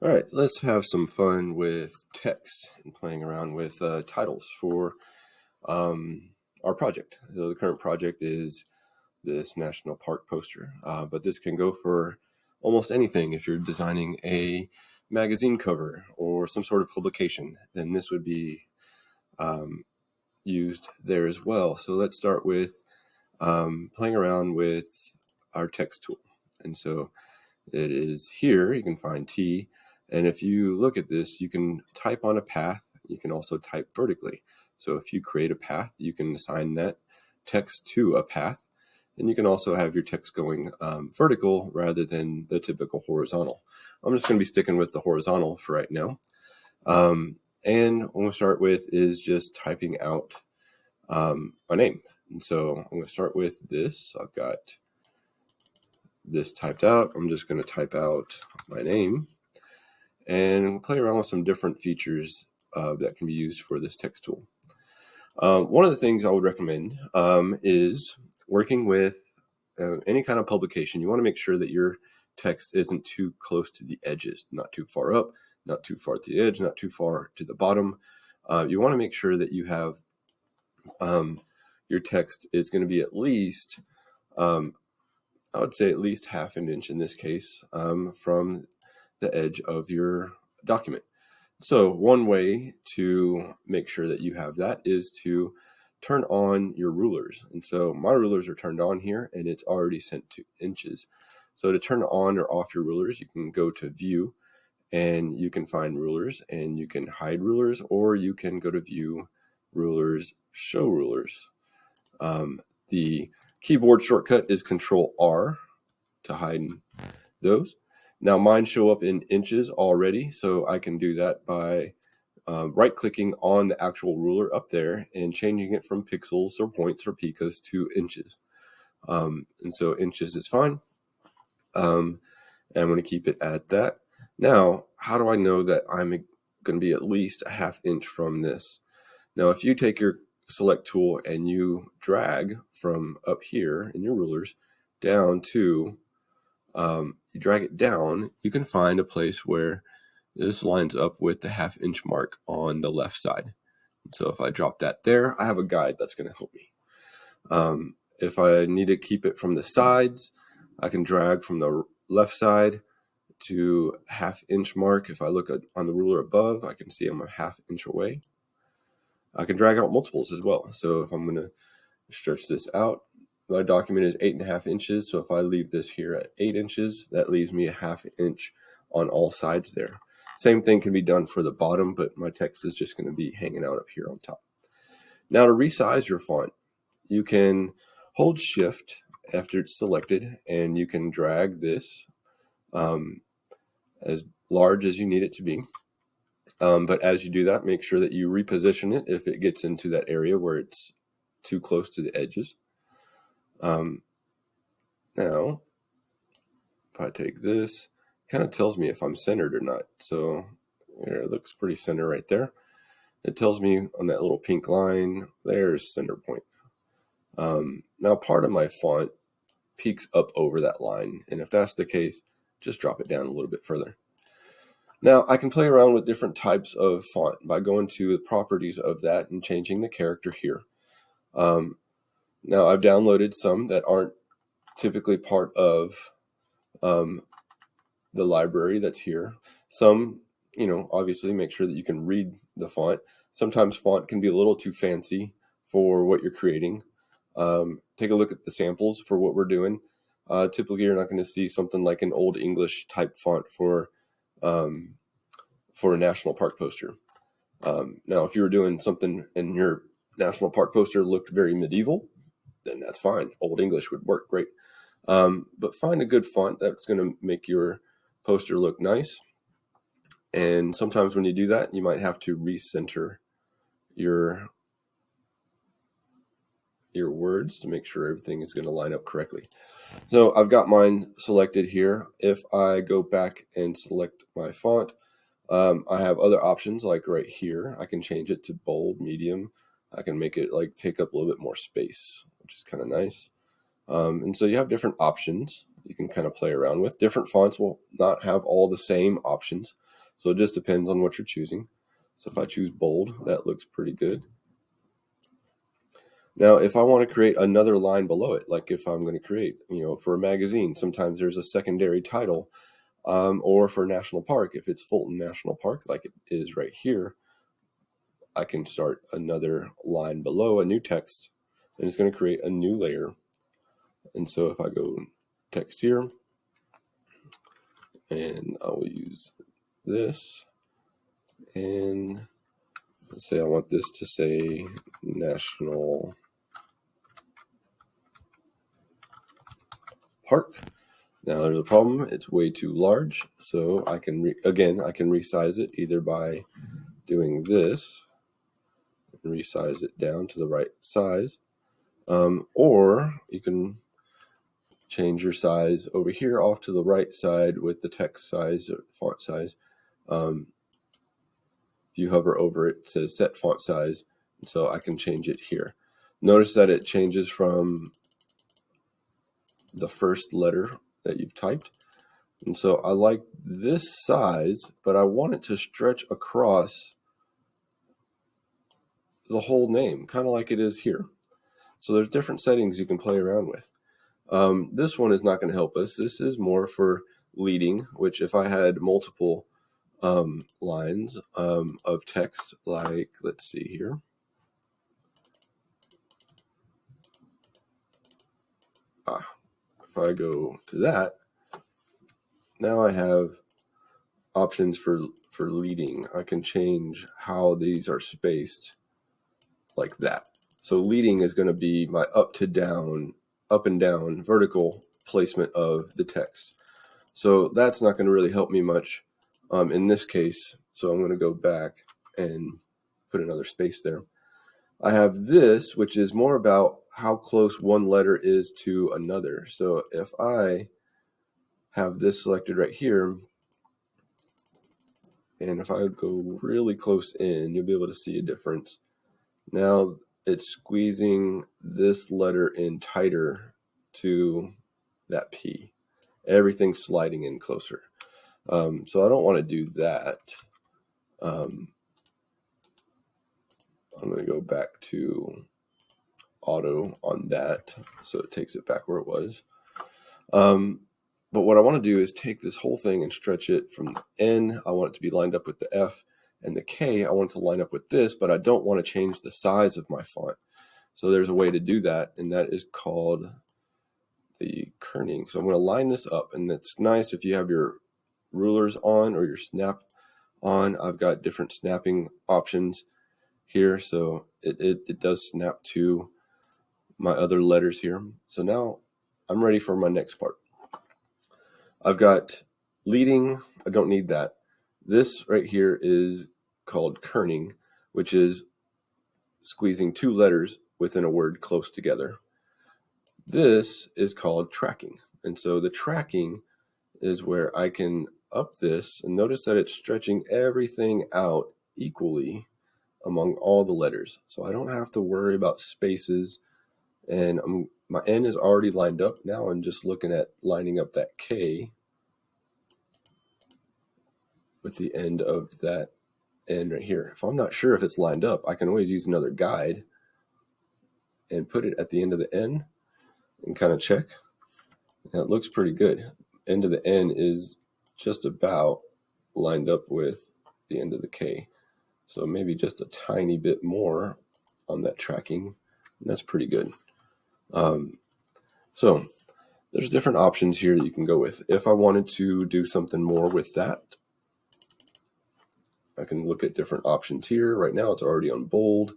All right, let's have some fun with text and playing around with titles for our project. So the current project is this national park poster, but this can go for almost anything. If you're designing a magazine cover or some sort of publication, then this would be used there as well. So let's start with playing around with our text tool. And so it is here, you can find T. And if you look at this, you can type on a path. You can also type vertically. So if you create a path, you can assign that text to a path. And you can also have your text going vertical rather than the typical horizontal. I'm just going to be sticking with the horizontal for right now. And what we'll start with is just typing out my name. And so I'm going to start with this. I've got this typed out. I'm just going to type out my name and play around with some different features that can be used for this text tool. One of the things I would recommend is working with any kind of publication. You want to make sure that your text isn't too close to the edges, not too far up, not too far to the edge, not too far to the bottom. You want to make sure that you have your text is going to be at least I would say at least half an inch in this case from the edge of your document. So one way to make sure that you have that is to turn on your rulers. And so my rulers are turned on here and it's already set to inches. So to turn on or off your rulers, you can go to View and you can find rulers and you can hide rulers, or you can go to View, Rulers, Show Rulers. The keyboard shortcut is Control R to hide those. Now mine show up in inches already, so I can do that by right-clicking on the actual ruler up there and changing it from pixels or points or picas to inches. And so inches is fine. And I'm going to keep it at that. Now, how do I know that I'm going to be at least a half inch from this? Now, if you take your select tool and you drag from up here in your rulers down to, you drag it down, you can find a place where this lines up with the half inch mark on the left side. So if I drop that there, I have a guide that's going to help me. If I need to keep it from the sides, I can drag from the left side to half inch mark. If I look on the ruler above, I can see I'm a half inch away. I can drag out multiples as well. So if I'm going to stretch this out, my document is 8.5 inches. So if I leave this here at 8 inches, that leaves me a half inch on all sides there. Same thing can be done for the bottom, but my text is just going to be hanging out up here on top. Now to resize your font, you can hold Shift after it's selected, and you can drag this as large as you need it to be. But as you do that, make sure that you reposition it if it gets into that area where it's too close to the edges. Now, if I take this, it kind of tells me if I'm centered or not. So it looks pretty center right there. It tells me on that little pink line, there's center point. Now part of my font peaks up over that line. And if that's the case, just drop it down a little bit further. Now I can play around with different types of font by going to the properties of that and changing the character here. Now I've downloaded some that aren't typically part of the library that's here. Some, obviously make sure that you can read the font. Sometimes font can be a little too fancy for what you're creating. Take a look at the samples for what we're doing. Typically you're not going to see something like an Old English type font for a national park poster. Now, if you were doing something and your national park poster looked very medieval, then that's fine. Old English would work great. But find a good font that's going to make your poster look nice. And sometimes when you do that, you might have to recenter your words to make sure everything is going to line up correctly. So I've got mine selected here. If I go back and select my font, I have other options like right here. I can change it to bold, medium. I can make it like take up a little bit more space, which is kind of nice. And so you have different options you can kind of play around with. Different fonts will not have all the same options. So it just depends on what you're choosing. So if I choose bold, that looks pretty good. Now, if I want to create another line below it, like if I'm going to create, for a magazine, sometimes there's a secondary title, or for a national park, if it's Fulton National Park, like it is right here, I can start another line below, a new text, and it's going to create a new layer. And so if I go text here, and I will use this, and let's say I want this to say National Park. Now there's a problem, it's way too large, so I can resize it either by doing this and resize it down to the right size, or you can change your size over here off to the right side with the text size or font size. If you hover over it, it says set font size, and so I can change it here. Notice that it changes from the first letter that you've typed. And so I like this size, but I want it to stretch across the whole name, kind of like it is here. So there's different settings you can play around with. This one is not going to help us. This is more for leading, which if I had multiple lines of text, like, let's see here. If I go to that, now I have options for leading. I can change how these are spaced like that. So leading is going to be my up and down vertical placement of the text. So that's not going to really help me much in this case. So I'm going to go back and put another space there. I have this, which is more about how close one letter is to another. So if I have this selected right here, and if I go really close in, you'll be able to see a difference. Now it's squeezing this letter in tighter to that P. Everything's sliding in closer. So I don't want to do that. I'm going to go back to auto on that, so it takes it back where it was. But what I want to do is take this whole thing and stretch it from the N. I want it to be lined up with the F, and the K, I want it to line up with this, but I don't want to change the size of my font. So there's a way to do that, and that is called the kerning. So I'm going to line this up, and it's nice if you have your rulers on or your snap on. I've got different snapping options here, so it does snap to my other letters here. So now I'm ready for my next part. I've got leading, I don't need that. This right here is called kerning, which is squeezing two letters within a word close together. This is called tracking. And so the tracking is where I can up this, and notice that it's stretching everything out equally among all the letters. So I don't have to worry about spaces, and my N is already lined up. Now I'm just looking at lining up that K with the end of that N right here. If I'm not sure if it's lined up, I can always use another guide and put it at the end of the N and kind of check. Now it looks pretty good. End of the N is just about lined up with the end of the K. So maybe just a tiny bit more on that tracking. And that's pretty good. So there's different options here that you can go with. If I wanted to do something more with that, I can look at different options here. Right now it's already on bold.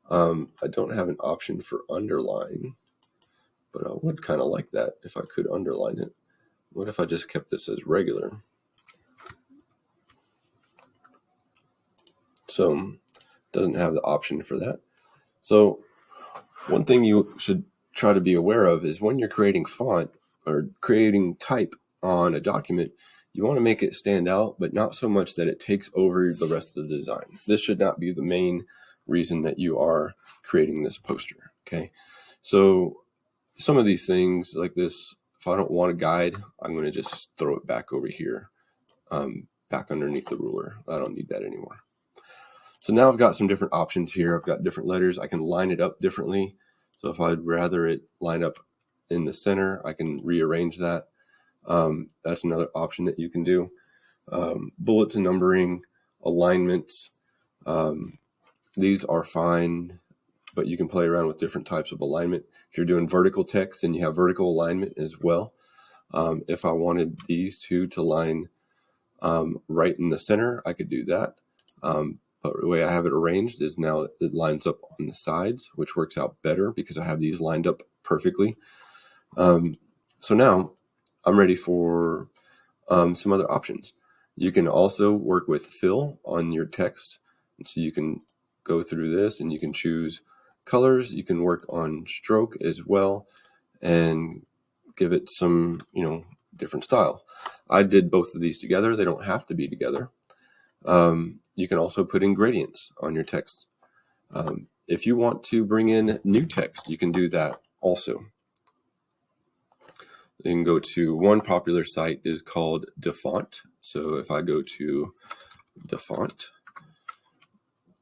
I don't have an option for underline, but I would kind of like that if I could underline it. What if I just kept this as regular? So it doesn't have the option for that. So one thing you should try to be aware of is when you're creating font or creating type on a document, you want to make it stand out, but not so much that it takes over the rest of the design. This should not be the main reason that you are creating this poster, okay? So some of these things like this, if I don't want a guide, I'm going to just throw it back over here. back underneath the ruler. I don't need that anymore. So now I've got some different options here. I've got different letters. I can line it up differently. So if I'd rather it line up in the center, I can rearrange that. That's another option that you can do. Bullets and numbering, alignments, these are fine, but you can play around with different types of alignment. If you're doing vertical text, and you have vertical alignment as well. If I wanted these two to line right in the center, I could do that. But the way I have it arranged is now it lines up on the sides, which works out better because I have these lined up perfectly. So now I'm ready for some other options. You can also work with fill on your text. And so you can go through this and you can choose colors. You can work on stroke as well and give it some, different style. I did both of these together. They don't have to be together. You can also put in gradients on your text. If you want to bring in new text, you can do that also. You can go to one popular site is called DaFont. So if I go to DaFont,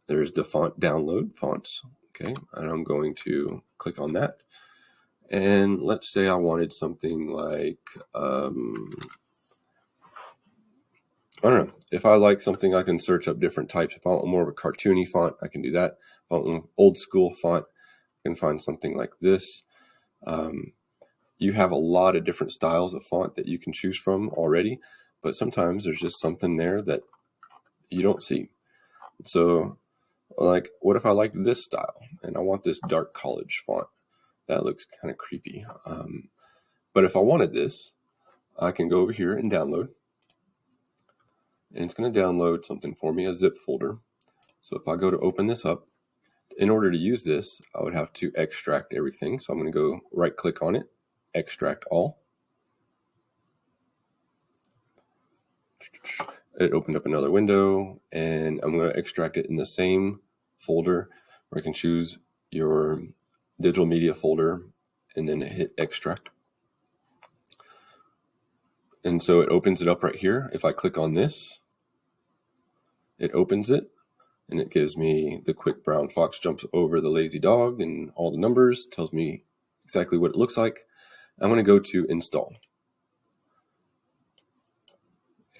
there's DaFont download fonts. Okay, and I'm going to click on that. And let's say I wanted something like, I don't know. If I like something, I can search up different types. If I want more of a cartoony font, I can do that. If I want an old school font, I can find something like this. You have a lot of different styles of font that you can choose from already, but sometimes there's just something there that you don't see. So, like, what if I like this style and I want this dark college font? That looks kind of creepy. But if I wanted this, I can go over here and download. And it's going to download something for me, a zip folder. So if I go to open this up, in order to use this, I would have to extract everything. So I'm going to go right click on it, extract all. It opened up another window, and I'm going to extract it in the same folder where I can choose your digital media folder and then hit extract. And so it opens it up right here. If I click on this, it opens it and it gives me the quick brown fox jumps over the lazy dog and all the numbers, tells me exactly what it looks like. I'm going to go to install.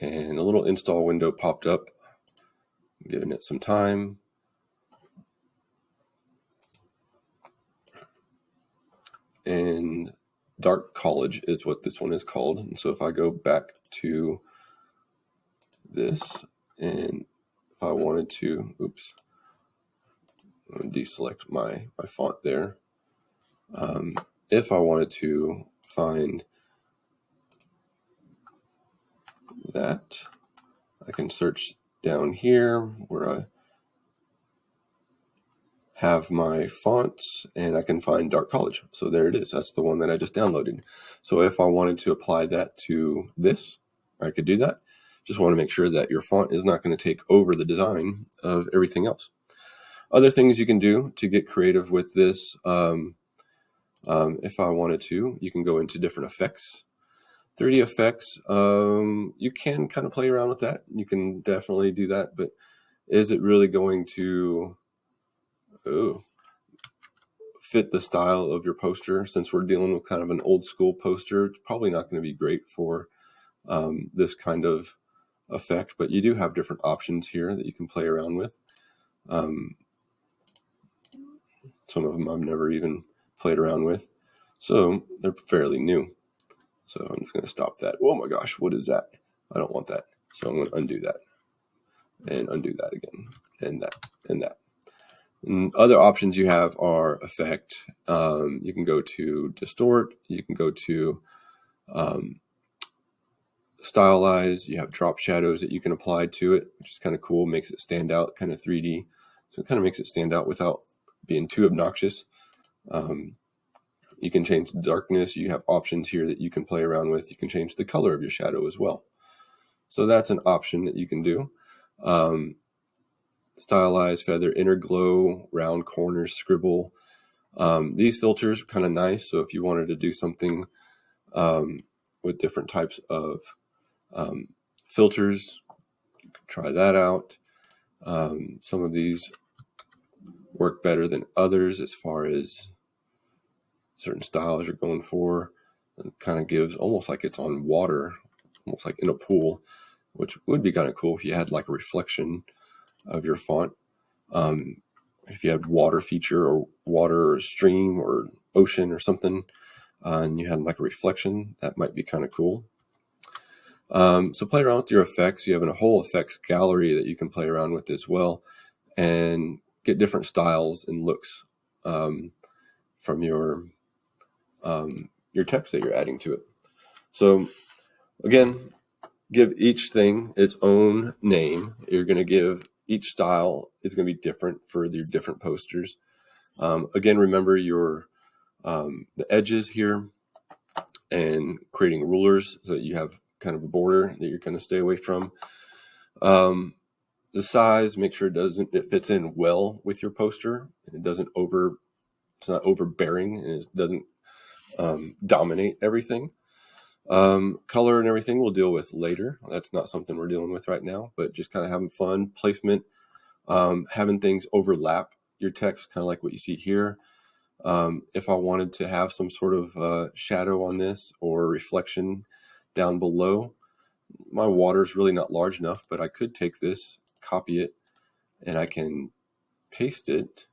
And a little install window popped up. I'm giving it some time. And Dark College is what this one is called. And so if I go back to this, and if I wanted to, I'm going to deselect my font there. If I wanted to find that, I can search down here where I have my fonts and I can find Dark College. So there it is. That's the one that I just downloaded. So if I wanted to apply that to this, I could do that. Just want to make sure that your font is not going to take over the design of everything else. Other things you can do to get creative with this, if I wanted to, you can go into different effects. 3D effects, you can kind of play around with that. You can definitely do that, but is it really going to fit the style of your poster? Since we're dealing with kind of an old school poster, it's probably not going to be great for this kind of effect, but you do have different options here that you can play around with. Some of them I've never even played around with, so they're fairly new. So I'm just going to stop that. Oh my gosh, what is that? I don't want that. So I'm going to undo that and undo that again, and that and that. And other options you have are effect. You can go to distort. You can go to stylize. You have drop shadows that you can apply to it, which is kind of cool. Makes it stand out, kind of 3D. So it kind of makes it stand out without being too obnoxious. You can change the darkness. You have options here that you can play around with. You can change the color of your shadow as well. So that's an option that you can do. Stylize, feather, inner glow, round corners, scribble. These filters are kind of nice. So if you wanted to do something with different types of filters, try that out. Some of these work better than others as far as certain styles you're going for. It kind of gives almost like it's on water, almost like in a pool, which would be kind of cool if you had like a reflection of your font. If you had water feature or water or stream or ocean or something, and you had like a reflection, that might be kind of cool. So play around with your effects. You have a whole effects gallery that you can play around with as well, and get different styles and looks from your text that you're adding to it. So again, give each thing its own name. You're going to give each style is going to be different for your different posters. Again, remember your the edges here and creating rulers so that you have kind of a border that you're going to stay away from. The size, make sure it fits in well with your poster and it's not overbearing and it doesn't dominate everything. Color and everything we'll deal with later. That's not something we're dealing with right now, but just kind of having fun. Placement, having things overlap your text, kind of like what you see here. If I wanted to have some sort of shadow on this or reflection down below, my water is really not large enough, but I could take this, copy it, and I can paste it,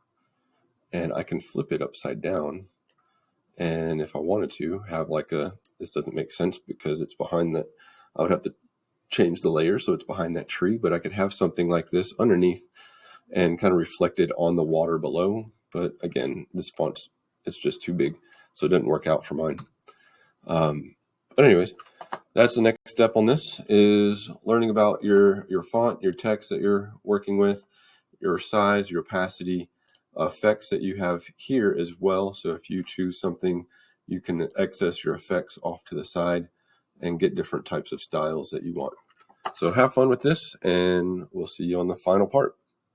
and I can flip it upside down. And if I wanted to have this doesn't make sense because it's behind that, I would have to change the layer so it's behind that tree, but I could have something like this underneath and kind of reflected on the water below. But again, this font, it's just too big, so it doesn't work out for mine. But anyways, that's the next step on this, is learning about your font, your text that you're working with, your size, your opacity, effects that you have here as well. So if you choose something, you can access your effects off to the side and get different types of styles that you want. So have fun with this, and we'll see you on the final part.